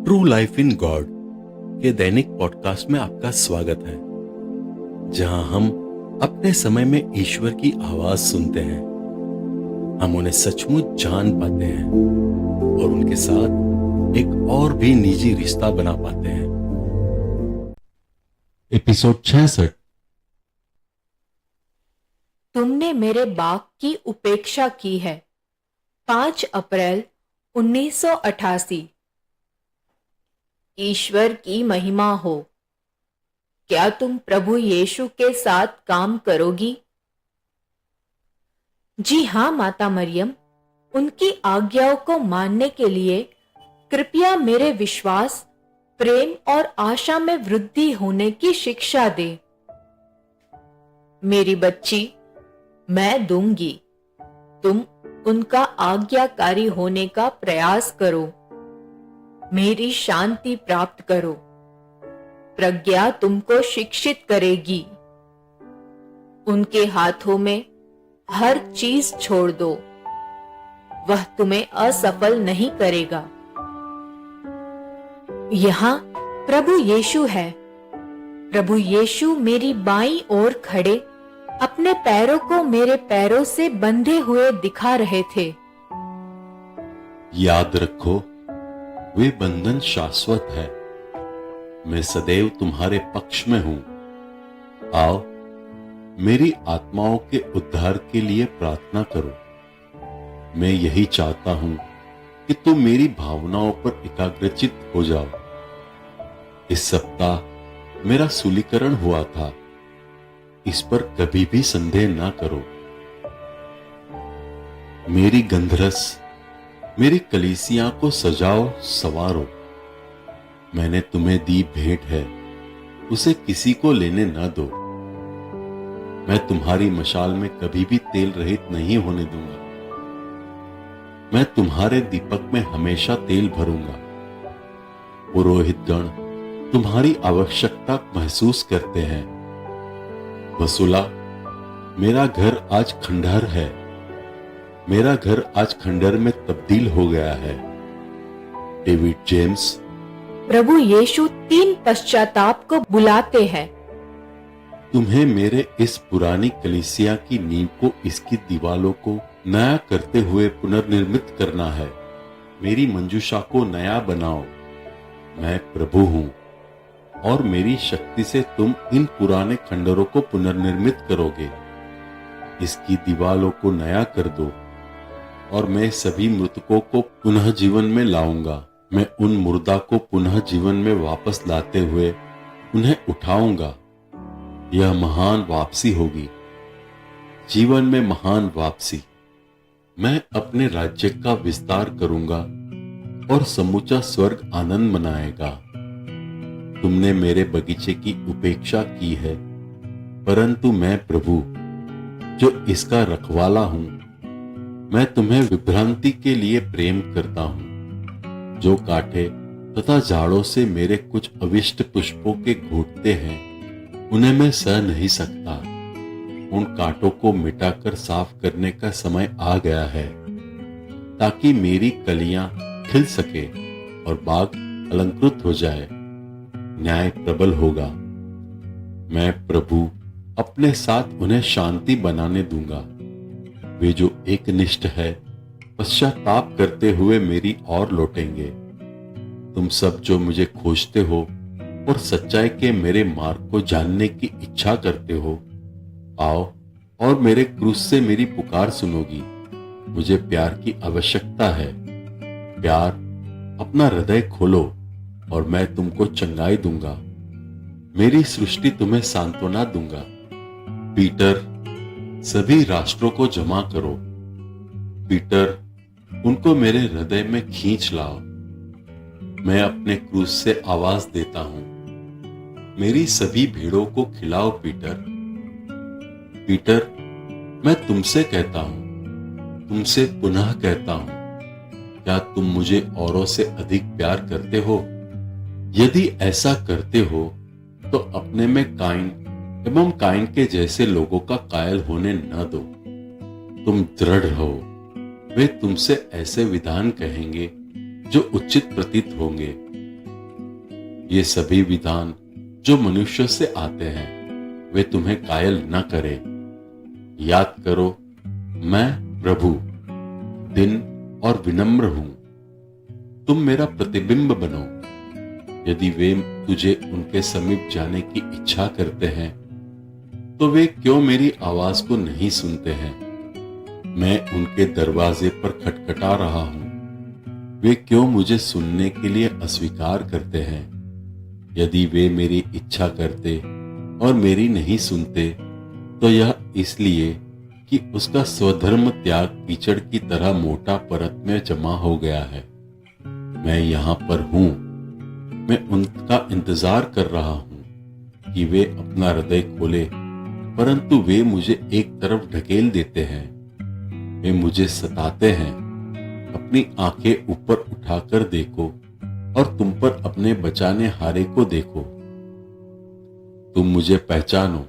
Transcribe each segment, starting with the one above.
True life in God के दैनिक podcast में आपका स्वागत है, जहां हम अपने समय में ईश्वर की आवाज सुनते हैं। हम उन्हें सचमुच जान पाते हैं और उनके साथ एक और भी निजी रिश्ता बना पाते हैं। एपिसोड 66। तुमने मेरे बाग की उपेक्षा की है। 5 अप्रैल 1988। ईश्वर की महिमा हो। क्या तुम प्रभु यीशु के साथ काम करोगी? जी हाँ माता मरियम, उनकी आज्ञाओं को मानने के लिए कृपया मेरे विश्वास, प्रेम और आशा में वृद्धि होने की शिक्षा दे। मेरी बच्ची, मैं दूंगी। तुम उनका आज्ञाकारी होने का प्रयास करो। मेरी शांति प्राप्त करो। प्रज्ञा तुमको शिक्षित करेगी। उनके हाथों में हर चीज छोड़ दो। वह तुम्हें असफल नहीं करेगा। यहां प्रभु यीशु है। प्रभु यीशु मेरी बाईं ओर खड़े अपने पैरों को मेरे पैरों से बंधे हुए दिखा रहे थे। याद रखो, वे बंधन शाश्वत है। मैं सदैव तुम्हारे पक्ष में हूं। आओ, मेरी आत्माओं के उद्धार के लिए प्रार्थना करो। मैं यही चाहता हूं कि तुम मेरी भावनाओं पर एकाग्रचित हो जाओ। इस सप्ताह मेरा सूलीकरण हुआ था, इस पर कभी भी संदेह ना करो। मेरी गंधरस, मेरी कलीसिया को सजाओ संवारो। मैंने तुम्हें दी भेंट है, उसे किसी को लेने न दो। मैं तुम्हारी मशाल में कभी भी तेल रहित नहीं होने दूंगा। मैं तुम्हारे दीपक में हमेशा तेल भरूंगा। पुरोहितगण तुम्हारी आवश्यकता महसूस करते हैं। वसूला, मेरा घर आज खंडहर है। मेरा घर आज खंडहर में तब्दील हो गया है। David James. प्रभु यीशु 3 पश्चाताप को बुलाते हैं। तुम्हें मेरे इस पुरानी कलीसिया की नींव को, इसकी दीवालों को नया करते हुए पुनर्निर्मित करना है। मेरी मंजूषा को नया बनाओ। मैं प्रभु हूं और मेरी शक्ति से तुम इन पुराने खंडरों को पुनर्निर्मित करोगे। इसकी दीवालों को नया कर दो और मैं सभी मृतकों को पुनः जीवन में लाऊंगा। मैं उन मुर्दा को पुनः जीवन में वापस लाते हुए उन्हें उठाऊंगा। यह महान वापसी होगी, जीवन में महान वापसी। मैं अपने राज्य का विस्तार करूंगा और समूचा स्वर्ग आनंद मनाएगा। तुमने मेरे बगीचे की उपेक्षा की है, परंतु मैं प्रभु, जो इसका रखवाला हूं, मैं तुम्हें विभ्रांति के लिए प्रेम करता हूं। जो कांटे तथा झाड़ों से मेरे कुछ अविष्ट पुष्पों के घूटते हैं, उन्हें मैं सह नहीं सकता। उन कांटों को मिटाकर साफ करने का समय आ गया है, ताकि मेरी कलियां खिल सके और बाग अलंकृत हो जाए। न्याय प्रबल होगा। मैं प्रभु अपने साथ उन्हें शांति बनाने दूंगा। वे जो एकनिष्ठ है, पश्चाताप करते हुए मेरी ओर लौटेंगे। तुम सब जो मुझे खोजते हो और सच्चाई के मेरे मार्ग को जानने की इच्छा करते हो, आओ और मेरे क्रूस से मेरी पुकार सुनोगी। मुझे प्यार की आवश्यकता है। प्यार, अपना हृदय खोलो और मैं तुमको चंगाई दूंगा। मेरी सृष्टि तुम्हें सांत्वना दूंगा। पीटर, सभी राष्ट्रों को जमा करो। पीटर, उनको मेरे हृदय में खींच लाओ। मैं अपने क्रूस से आवाज देता हूं। मेरी सभी भीड़ों को खिलाओ पीटर। पीटर, मैं तुमसे कहता हूं, तुमसे पुनः कहता हूं, क्या तुम मुझे औरों से अधिक प्यार करते हो? यदि ऐसा करते हो तो अपने में काइन एवं काइन के जैसे लोगों का कायल होने न दो। तुम दृढ़ रहो। वे तुमसे ऐसे विधान कहेंगे जो उचित प्रतीत होंगे। ये सभी विधान जो मनुष्य से आते हैं वे तुम्हें कायल न करे। याद करो, मैं प्रभु दिन और विनम्र हूं। तुम मेरा प्रतिबिंब बनो। यदि वे तुझे उनके समीप जाने की इच्छा करते हैं तो वे क्यों मेरी आवाज को नहीं सुनते हैं? मैं उनके दरवाजे पर खटखटा रहा हूं। वे क्यों मुझे सुनने के लिए अस्वीकार करते हैं? यदि वे मेरी इच्छा करते और मेरी नहीं सुनते तो यह इसलिए कि उसका स्वधर्म त्याग कीचड़ की तरह मोटा परत में जमा हो गया है। मैं यहां पर हूं। मैं उनका इंतजार कर रहा हूं कि वे अपना हृदय खोले, परंतु वे मुझे एक तरफ ढकेल देते हैं। वे मुझे सताते हैं। अपनी आंखें ऊपर उठाकर देखो और तुम पर अपने बचाने हारे को देखो। तुम मुझे पहचानो।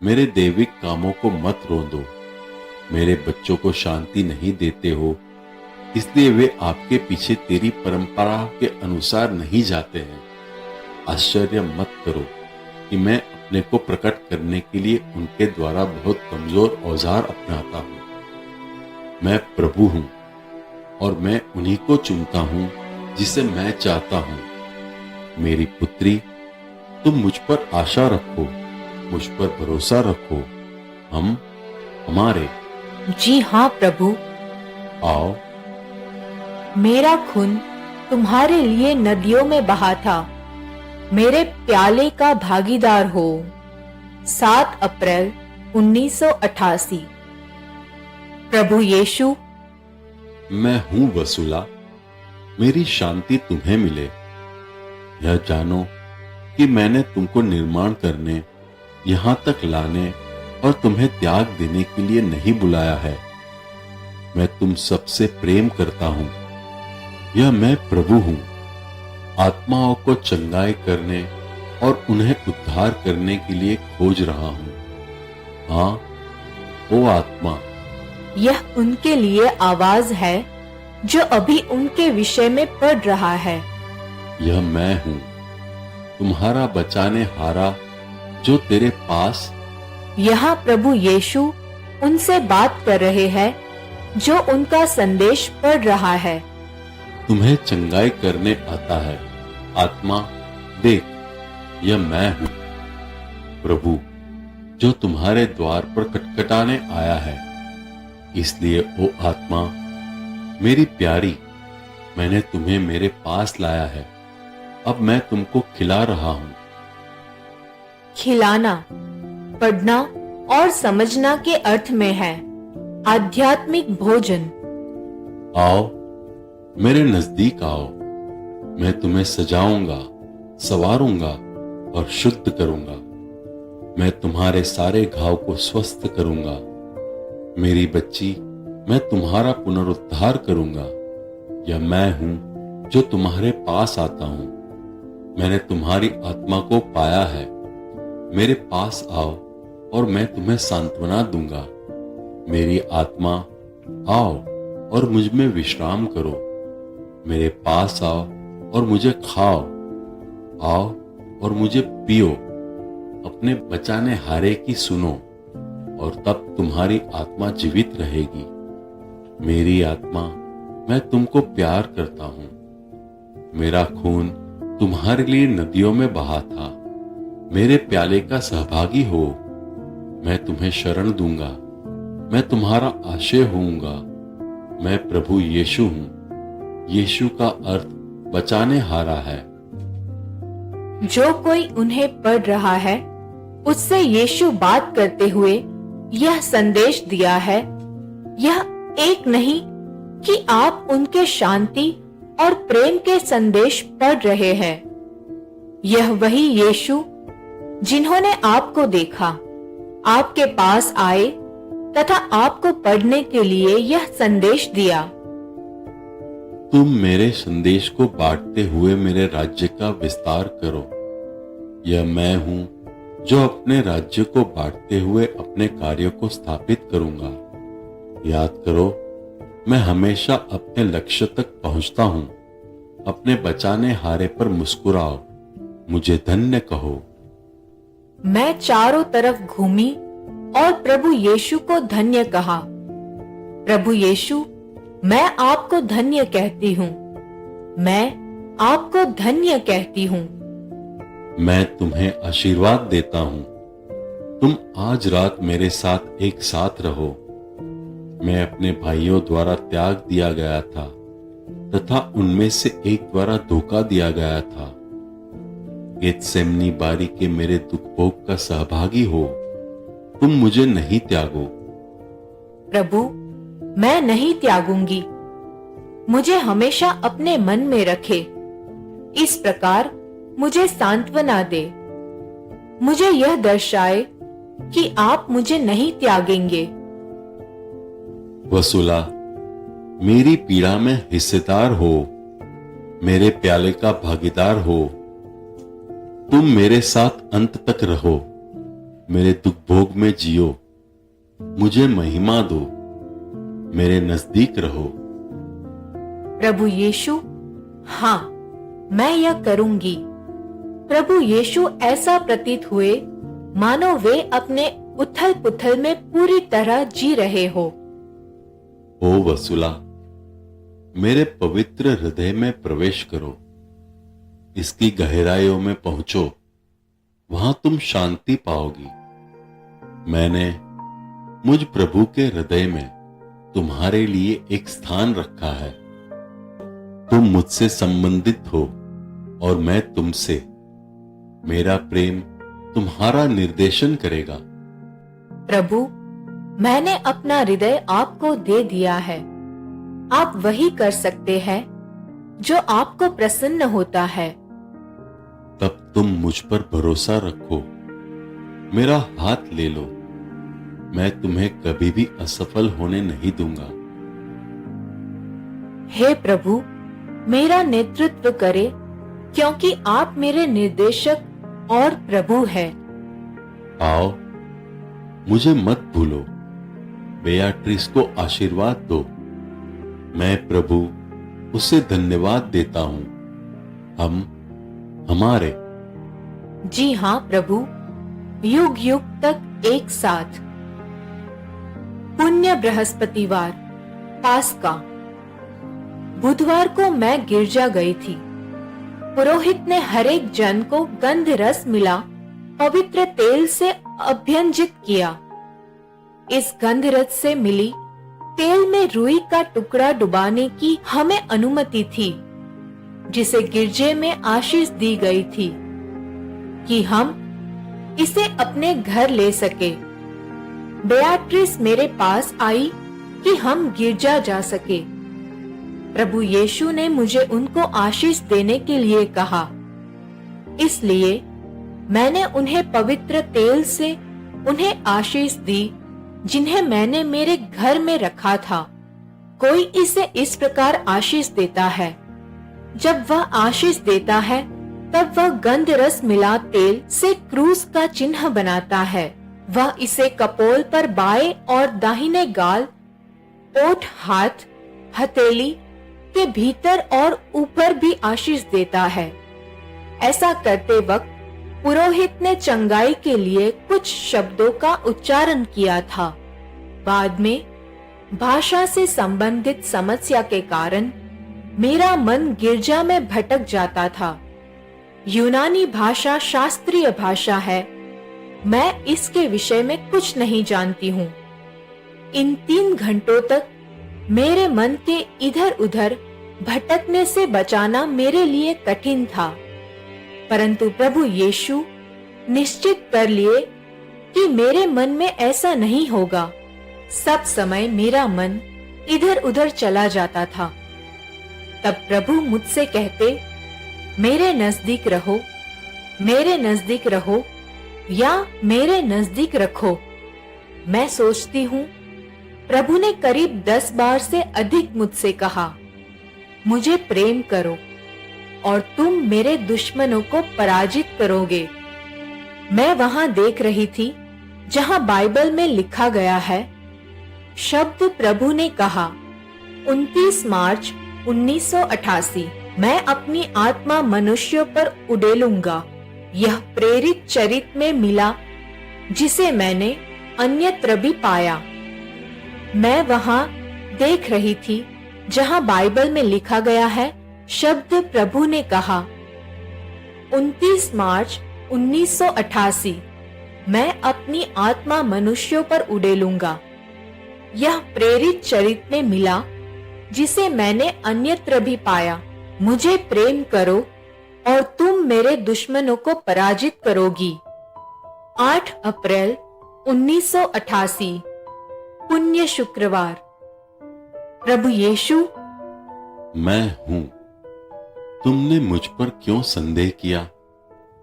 मेरे दैविक कामों को मत रोंदो। मेरे बच्चों को शांति नहीं देते हो, इसलिए वे आपके पीछे तेरी परंपरा के अनुसार नहीं जाते हैं। आश्चर्य मत करो कि मैं अपने को प्रकट करने के लिए उनके द्वारा बहुत कमजोर औजार अपनाता हूं। मैं प्रभु हूं और मैं उन्हीं को चुनता हूं जिसे मैं चाहता हूं। मेरी पुत्री, तुम मुझ पर आशा रखो, मुझ पर भरोसा रखो। हमारे जी हाँ प्रभु। आओ। मेरा खून तुम्हारे लिए नदियों में बहा था। मेरे प्याले का भागीदार हो। 7 अप्रैल 1988। प्रभु यीशु। मैं हूं वसूला। मेरी शांति तुम्हें मिले। यह जानो कि मैंने तुमको निर्माण करने, यहां तक लाने और तुम्हें त्याग देने के लिए नहीं बुलाया है। मैं तुम सबसे प्रेम करता हूं। यह मैं प्रभु हूं, आत्माओं को चंगाई करने और उन्हें उद्धार करने के लिए खोज रहा हूं। हाँ, ओ आत्मा। यह उनके लिए आवाज है जो अभी उनके विषय में पढ़ रहा है। यह मैं हूं, तुम्हारा बचाने हारा जो तेरे पास। यहाँ प्रभु यीशु उनसे बात कर रहे हैं जो उनका संदेश पढ़ रहा है। तुम्हें चंगाई करने आता है। आत्मा, देख, यह मैं हूं, प्रभु जो तुम्हारे द्वार पर खटखटाने आया है। इसलिए ओ आत्मा मेरी प्यारी, मैंने तुम्हें मेरे पास लाया है। अब मैं तुमको खिला रहा हूं। खिलाना पढ़ना और समझना के अर्थ में है आध्यात्मिक भोजन। आओ, मेरे नजदीक आओ। मैं तुम्हें सजाऊंगा, संवारूंगा और शुद्ध करूंगा। मैं तुम्हारे सारे घाव को स्वस्थ करूंगा। मेरी बच्ची, मैं तुम्हारा पुनरुद्धार करूंगा। यह मैं हूं जो तुम्हारे पास आता हूं। मैंने तुम्हारी आत्मा को पाया है। मेरे पास आओ और मैं तुम्हें सांत्वना दूंगा। मेरी आत्मा, आओ और मुझ में विश्राम करो। मेरे पास आओ और मुझे खाओ। आओ और मुझे पियो। अपने बचाने हारे की सुनो और तब तुम्हारी आत्मा जीवित रहेगी। मेरी आत्मा, मैं तुमको प्यार करता हूं। मेरा खून तुम्हारे लिए नदियों में बहा था। मेरे प्याले का सहभागी हो। मैं तुम्हें शरण दूंगा। मैं तुम्हारा आश्रय होऊंगा। मैं प्रभु यीशु हूं। यीशु का अर्थ बचाने हारा है। जो कोई उन्हें पढ़ रहा है उससे यीशु बात करते हुए यह संदेश दिया है। यह एक नहीं कि आप उनके शांति और प्रेम के संदेश पढ़ रहे हैं। यह वही यीशु जिन्होंने आपको देखा, आपके पास आए तथा आपको पढ़ने के लिए यह संदेश दिया। तुम मेरे संदेश को बांटते हुए मेरे राज्य का विस्तार करो। यह मैं हूं जो अपने राज्य को बांटते हुए अपने कार्यों को स्थापित करूंगा। याद करो, मैं हमेशा अपने लक्ष्य तक पहुंचता हूं। अपने बचाने हारे पर मुस्कुराओ मुझे धन्य कहो। मैं चारों तरफ घूमी और प्रभु यीशु को धन्य कहा। प्रभु यीशु, मैं आपको धन्य कहती हूँ, मैं आपको धन्य कहती हूँ। मैं तुम्हें आशीर्वाद देता हूँ। तुम आज रात मेरे साथ एक साथ रहो। मैं अपने भाइयों द्वारा त्याग दिया गया था तथा उनमें से एक द्वारा धोखा दिया गया था। गेत्सेमनी बारी के मेरे दुख भोग का सहभागी हो। तुम मुझे नहीं त्यागो। प्रभु, मैं नहीं त्यागूंगी। मुझे हमेशा अपने मन में रखे। इस प्रकार मुझे सांत्वना दे। मुझे यह दर्शाए कि आप मुझे नहीं त्यागेंगे। वसुला, मेरी पीड़ा में हिस्सेदार हो, मेरे प्याले का भागीदार हो। तुम मेरे साथ अंत तक रहो, मेरे दुख भोग में जियो। मुझे महिमा दो, मेरे नजदीक रहो। प्रभु यीशु, हाँ, मैं यह करूंगी। प्रभु यीशु ऐसा प्रतीत हुए मानो वे अपने उथल पुथल में पूरी तरह जी रहे हो। ओ वसुला, मेरे पवित्र हृदय में प्रवेश करो। इसकी गहराइयों में पहुंचो, वहां तुम शांति पाओगी। मैंने मुझ प्रभु के हृदय में तुम्हारे लिए एक स्थान रखा है। तुम मुझसे संबंधित हो और मैं तुमसे। मेरा प्रेम तुम्हारा निर्देशन करेगा। प्रभु, मैंने अपना हृदय आपको दे दिया है। आप वही कर सकते हैं जो आपको प्रसन्न होता है। तब तुम मुझ पर भरोसा रखो, मेरा हाथ ले लो। मैं तुम्हें कभी भी असफल होने नहीं दूंगा। हे प्रभु, मेरा नेतृत्व करे, क्योंकि आप मेरे निर्देशक और प्रभु हैं। आओ, मुझे मत भूलो। बेयाट्रिस को आशीर्वाद दो। मैं प्रभु उसे धन्यवाद देता हूं। हमारे। जी हाँ प्रभु, युग युग तक एक साथ। पुण्य बृहस्पतिवार, पास्का। बुधवार को मैं गिरजा गई थी। पुरोहित ने हरेक जन को गंध रस मिला पवित्र तेल से अभ्यंजित किया। इस गंध रस से मिली तेल में रुई का टुकड़ा डुबाने की हमें अनुमति थी, जिसे गिरजे में आशीष दी गई थी कि हम इसे अपने घर ले सके। बेयाट्रिस मेरे पास आई कि हम गिरजा जा सके। प्रभु यीशु ने मुझे उनको आशीष देने के लिए कहा, इसलिए मैंने उन्हें पवित्र तेल से उन्हें आशीष दी, जिन्हें मैंने मेरे घर में रखा था। कोई इसे इस प्रकार आशीष देता है। जब वह आशीष देता है, तब वह गंध रस मिला तेल से क्रूस का चिन्ह बनाता है। वह इसे कपोल पर बाएं और दाहिने गाल, ओठ, हाथ, हथेली के भीतर और ऊपर भी आशीष देता है। ऐसा करते वक्त पुरोहित ने चंगाई के लिए कुछ शब्दों का उच्चारण किया था। बाद में भाषा से संबंधित समस्या के कारण मेरा मन गिरजा में भटक जाता था। यूनानी भाषा शास्त्रीय भाषा है। मैं इसके विषय में कुछ नहीं जानती हूँ। इन 3 घंटों तक मेरे मन के इधर उधर भटकने से बचाना मेरे लिए कठिन था, परंतु प्रभु यीशु निश्चित कर लिए कि मेरे मन में ऐसा नहीं होगा। सब समय मेरा मन इधर उधर चला जाता था। तब प्रभु मुझसे कहते, मेरे नजदीक रहो, मेरे नजदीक रहो या मेरे नजदीक रखो। मैं सोचती हूँ, प्रभु ने करीब 10 बार से अधिक मुझसे कहा, मुझे प्रेम करो और तुम मेरे दुश्मनों को पराजित करोगे। मैं वहां देख रही थी जहां बाइबल में लिखा गया है, शब्द प्रभु ने कहा, 29 मार्च 1988, मैं अपनी आत्मा मनुष्यों पर उड़ेलूंगा यह प्रेरित चरित्र में मिला जिसे मैंने अन्यत्र भी पाया। मैं वहां देख रही थी जहां बाइबल में लिखा गया है, शब्द प्रभु ने कहा। 29 मार्च 1988, मैं अपनी आत्मा मनुष्यों पर उड़ेलूंगा। यह प्रेरित चरित्र में मिला जिसे मैंने अन्यत्र भी पाया। मुझे प्रेम करो और तुम मेरे दुश्मनों को पराजित करोगी। 8 अप्रैल 1988, पुण्य शुक्रवार। प्रभु यीशु, मैं हूं। तुमने मुझ पर क्यों संदेह किया?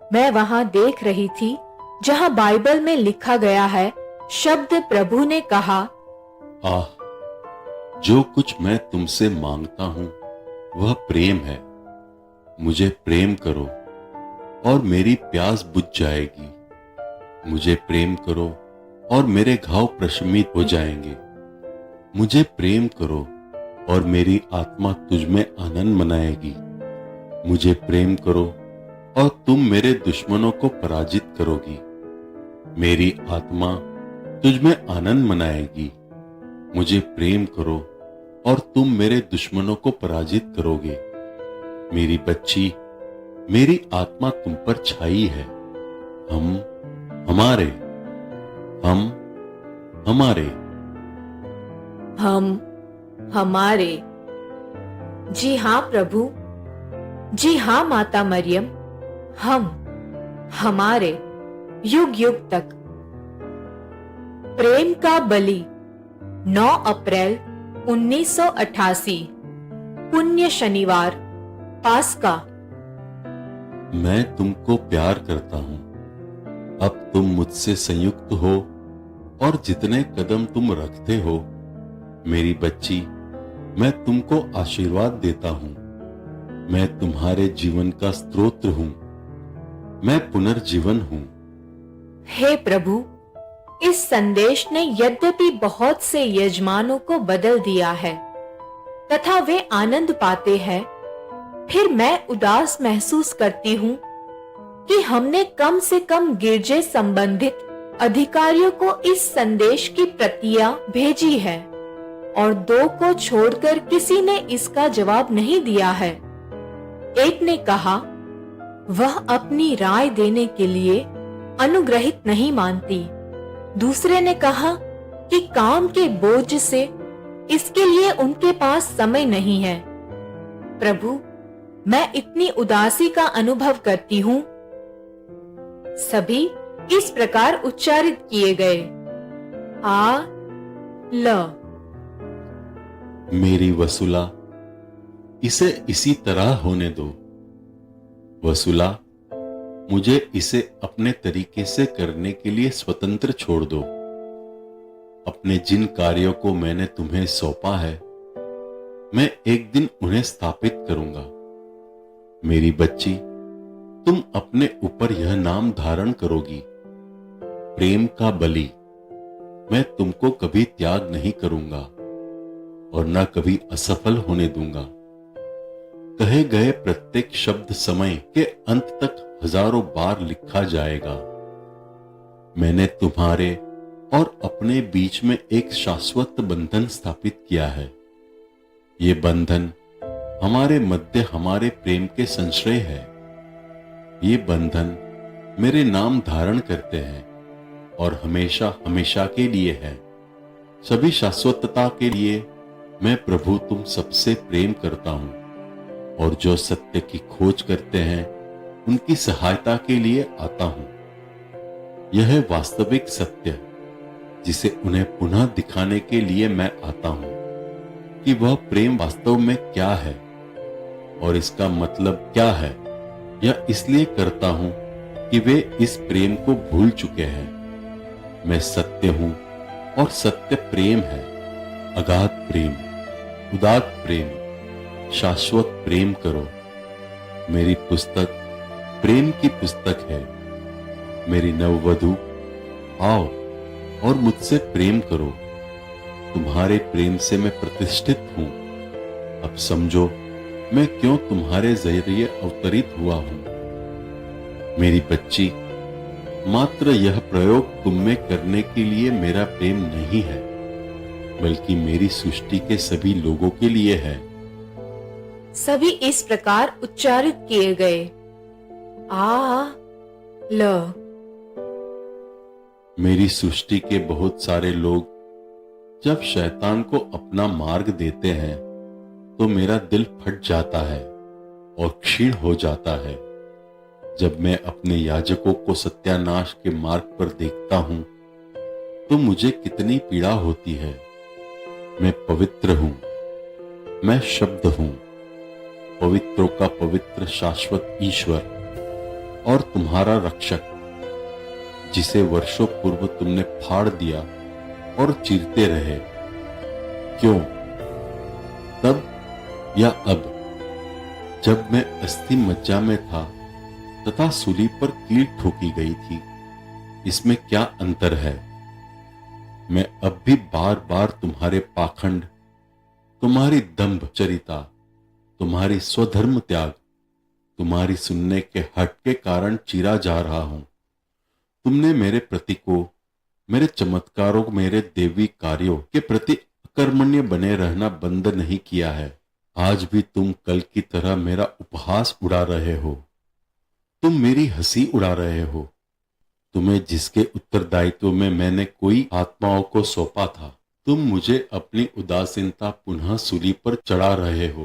मैं वहां देख रही थी जहां बाइबल में लिखा गया है, शब्द प्रभु ने कहा। आह, जो कुछ मैं तुमसे मांगता हूं वह प्रेम है। मुझे प्रेम करो और मेरी प्यास बुझ जाएगी। मुझे प्रेम करो और मेरे घाव प्रशमित हो जाएंगे। मुझे प्रेम करो और मेरी आत्मा तुझ में आनंद मनाएगी। मुझे प्रेम करो और तुम मेरे दुश्मनों को पराजित करोगी। मेरी आत्मा तुझ में आनंद मनाएगी। मुझे प्रेम करो और तुम मेरे दुश्मनों को पराजित करोगे। मेरी बच्ची, मेरी आत्मा तुम पर छाई है। हम हमारे जी हाँ प्रभु, जी हाँ माता मरियम, हम हमारे युग युग तक। प्रेम का बलि 9 अप्रैल 1988, पुण्य शनिवार, पास्का। मैं तुमको प्यार करता हूं। अब तुम मुझसे संयुक्त हो और जितने कदम तुम रखते हो, मेरी बच्ची, मैं तुमको आशीर्वाद देता हूं। मैं तुम्हारे जीवन का स्रोत हूं। मैं पुनर्जीवन हूं। हे प्रभु, इस संदेश ने यद्यपि बहुत से यजमानों को बदल दिया है तथा वे आनंद पाते हैं, फिर मैं उदास महसूस करती हूँ कि हमने कम से कम गिरजे संबंधित अधिकारियों को इस संदेश की प्रतियां भेजी है और 2 को छोड़कर किसी ने इसका जवाब नहीं दिया है। एक ने कहा वह अपनी राय देने के लिए अनुग्रहित नहीं मानती। दूसरे ने कहा कि काम के बोझ से इसके लिए उनके पास समय नहीं है। प्रभु, मैं इतनी उदासी का अनुभव करती हूँ। सभी इस प्रकार उच्चारित किए गए, आ ल। मेरी वसुला, इसे इसी तरह होने दो। वसुला, मुझे इसे अपने तरीके से करने के लिए स्वतंत्र छोड़ दो। अपने जिन कार्यों को मैंने तुम्हें सौंपा है, मैं एक दिन उन्हें स्थापित करूंगा। मेरी बच्ची, तुम अपने ऊपर यह नाम धारण करोगी, प्रेम का बलि। मैं तुमको कभी त्याग नहीं करूंगा और न कभी असफल होने दूंगा। कहे गए प्रत्येक शब्द समय के अंत तक हजारों बार लिखा जाएगा। मैंने तुम्हारे और अपने बीच में एक शाश्वत बंधन स्थापित किया है। ये बंधन हमारे मध्य हमारे प्रेम के संश्रय है। ये बंधन मेरे नाम धारण करते हैं और हमेशा हमेशा के लिए है। सभी शाश्वतता के लिए मैं प्रभु तुम सबसे प्रेम करता हूं और जो सत्य की खोज करते हैं उनकी सहायता के लिए आता हूं। यह है वास्तविक सत्य जिसे उन्हें पुनः दिखाने के लिए मैं आता हूं कि वह प्रेम वास्तव में क्या है और इसका मतलब क्या है। यह इसलिए करता हूं कि वे इस प्रेम को भूल चुके हैं। मैं सत्य हूं और सत्य प्रेम है। अगाध प्रेम, उदात्त प्रेम, शाश्वत प्रेम करो। मेरी पुस्तक प्रेम की पुस्तक है। मेरी नववधू, आओ और मुझसे प्रेम करो। तुम्हारे प्रेम से मैं प्रतिष्ठित हूं। अब समझो मैं क्यों तुम्हारे जरिए अवतरित हुआ हूं। मेरी बच्ची, मात्र यह प्रयोग तुम में करने के लिए मेरा प्रेम नहीं है, बल्कि मेरी सृष्टि के सभी लोगों के लिए है। सभी इस प्रकार उच्चारित किए गए। आ ल। मेरी सृष्टि के बहुत सारे लोग जब शैतान को अपना मार्ग देते हैं तो मेरा दिल फट जाता है और क्षीण हो जाता है। जब मैं अपने याजकों को सत्यानाश के मार्ग पर देखता हूं तो मुझे कितनी पीड़ा होती है। मैं पवित्र हूं, मैं शब्द हूं, पवित्रों का पवित्र शाश्वत ईश्वर और तुम्हारा रक्षक, जिसे वर्षों पूर्व तुमने फाड़ दिया और चीरते रहे। क्यों? तब या अब, जब मैं अस्थि मज्जा में था तथा सूली पर कील ठोकी गई थी, इसमें क्या अंतर है? मैं अब भी बार बार तुम्हारे पाखंड, तुम्हारी दंभ चरिता, तुम्हारी स्वधर्म त्याग, तुम्हारी सुनने के हट के कारण चीरा जा रहा हूं। तुमने मेरे प्रतीकों, मेरे चमत्कारों, मेरे देवी कार्यों के प्रति अकर्मण्य बने रहना बंद नहीं किया है। आज भी तुम कल की तरह मेरा उपहास उड़ा रहे हो, तुम मेरी हंसी उड़ा रहे हो। तुम्हें जिसके उत्तरदायित्व में मैंने कोई आत्माओं को सौंपा था, तुम मुझे अपनी उदासीनता पुनः सूली पर चढ़ा रहे हो।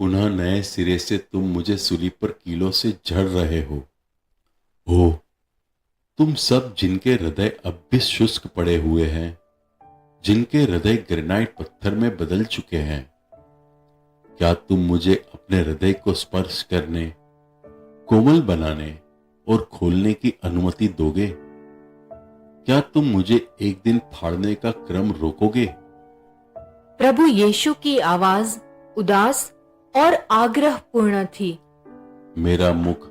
पुनः नए सिरे से तुम मुझे सूली पर कीलों से जड़ रहे हो। ओह, तुम सब जिनके हृदय अब भी शुष्क पड़े हुए हैं, जिनके हृदय ग्रेनाइट पत्थर में बदल चुके हैं, क्या तुम मुझे अपने हृदय को स्पर्श करने, कोमल बनाने और खोलने की अनुमति दोगे? क्या तुम मुझे एक दिन फाड़ने का क्रम रोकोगे? प्रभु यीशु की आवाज उदास और आग्रहपूर्ण थी। मेरा मुख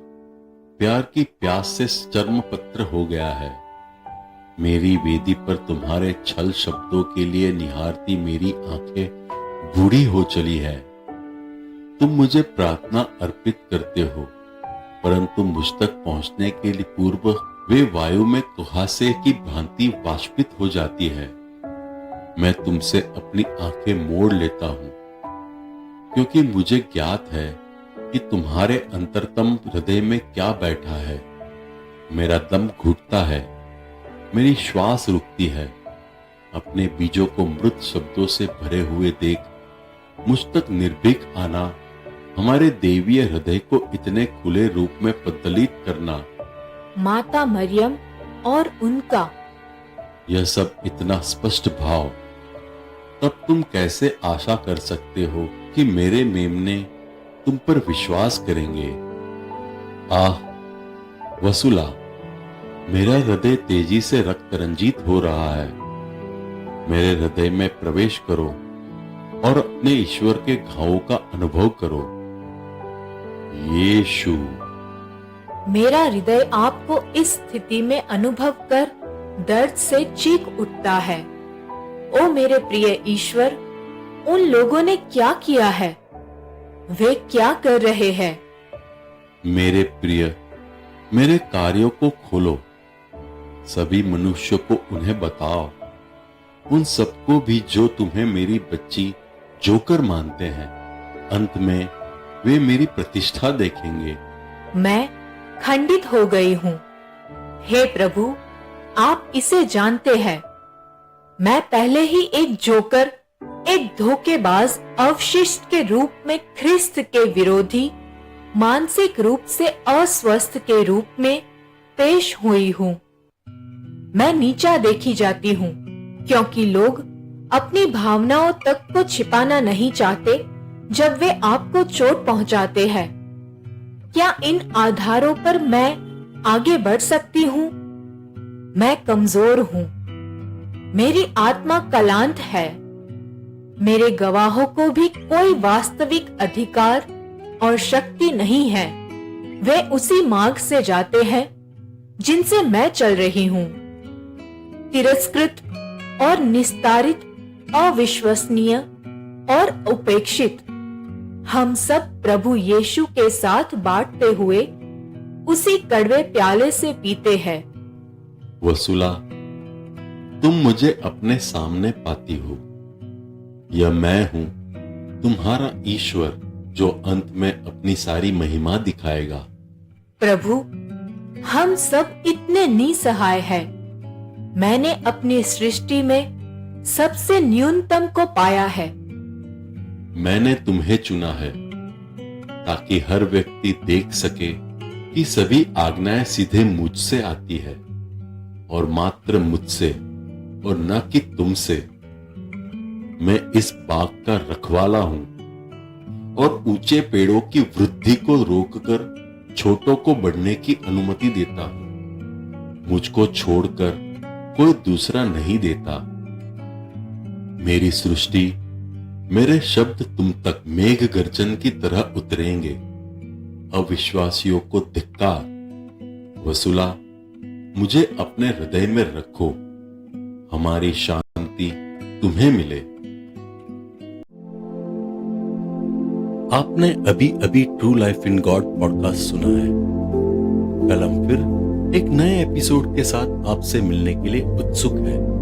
प्यार की प्यास से चर्म पत्र हो गया है। मेरी वेदी पर तुम्हारे छल शब्दों के लिए निहारती मेरी आंखें बूढ़ी हो चली है। तुम मुझे प्रार्थना अर्पित करते हो, परंतु मुझ तक पहुंचने के लिए पूर्व वे वायु में कुहासे की भांति वाष्पित हो जाती है। मैं तुमसे अपनी आंखें मोड़ लेता हूं, क्योंकि मुझे ज्ञात है कि तुम्हारे अंतरतम हृदय में क्या बैठा है। मेरा दम घुटता है, मेरी श्वास रुकती है। अपने बीजों को मृत शब्दों से भरे हुए देख मुझ तक निर्भीक आना, हमारे देवीय हृदय को इतने खुले रूप में प्रज्वलित करना, माता मरियम और उनका यह सब इतना स्पष्ट भाव, तब तुम कैसे आशा कर सकते हो कि मेरे मेमने तुम पर विश्वास करेंगे? आह वसुला, मेरा हृदय तेजी से रक्त रंजित हो रहा है। मेरे हृदय में प्रवेश करो और अपने ईश्वर के घावों का अनुभव करो। यीशु, मेरा हृदय आपको इस स्थिति में अनुभव कर दर्द से चीख उठता है। ओ मेरे प्रिय ईश्वर, उन लोगों ने क्या किया है? वे क्या कर रहे हैं? मेरे प्रिय, मेरे कार्यों को खोलो, सभी मनुष्यों को उन्हें बताओ, उन सबको भी जो तुम्हें मेरी बच्ची जोकर मानते हैं। अंत में वे मेरी प्रतिष्ठा देखेंगे। मैं खंडित हो गई हूँ। हे प्रभु, आप इसे जानते हैं। मैं पहले ही एक जोकर, एक धोखेबाज अवशिष्ट के रूप में ख्रिस्त के विरोधी, मानसिक रूप से अस्वस्थ के रूप में पेश हुई हूँ। मैं नीचा देखी जाती हूँ, क्योंकि लोग अपनी भावनाओं तक को छिपाना नहीं चाहते जब वे आपको चोट पहुंचाते हैं। क्या इन आधारों पर मैं आगे बढ़ सकती हूँ? मैं कमजोर हूँ, मेरी आत्मा कलांत है। मेरे गवाहों को भी कोई वास्तविक अधिकार और शक्ति नहीं है। वे उसी मार्ग से जाते हैं जिनसे मैं चल रही हूँ। तिरस्कृत और निस्तारित, अविश्वसनीय और उपेक्षित, हम सब प्रभु यीशु के साथ बांटते हुए उसी कड़वे प्याले से पीते हैं। वसुला, तुम मुझे अपने सामने पाती हो। यह मैं हूं, तुम्हारा ईश्वर, जो अंत में अपनी सारी महिमा दिखाएगा। प्रभु, हम सब इतने निसहाय हैं। मैंने अपनी सृष्टि में सबसे न्यूनतम को पाया है। मैंने तुम्हें चुना है ताकि हर व्यक्ति देख सके कि सभी आज्ञाएं सीधे मुझसे आती है और मात्र मुझसे और न कि तुमसे। मैं इस बाग का रखवाला हूं और ऊंचे पेड़ों की वृद्धि को रोककर छोटों को बढ़ने की अनुमति देता हूं। मुझको छोड़कर कोई दूसरा नहीं देता। मेरी सृष्टि, मेरे शब्द तुम तक मेघ गर्जन की तरह उतरेंगे। अविश्वासियों को धिक्कार। वसुला, मुझे अपने हृदय में रखो। हमारी शांति तुम्हें मिले। आपने अभी अभी true life in God podcast सुना है। कल हम फिर एक नए एपिसोड के साथ आपसे मिलने के लिए उत्सुक हैं।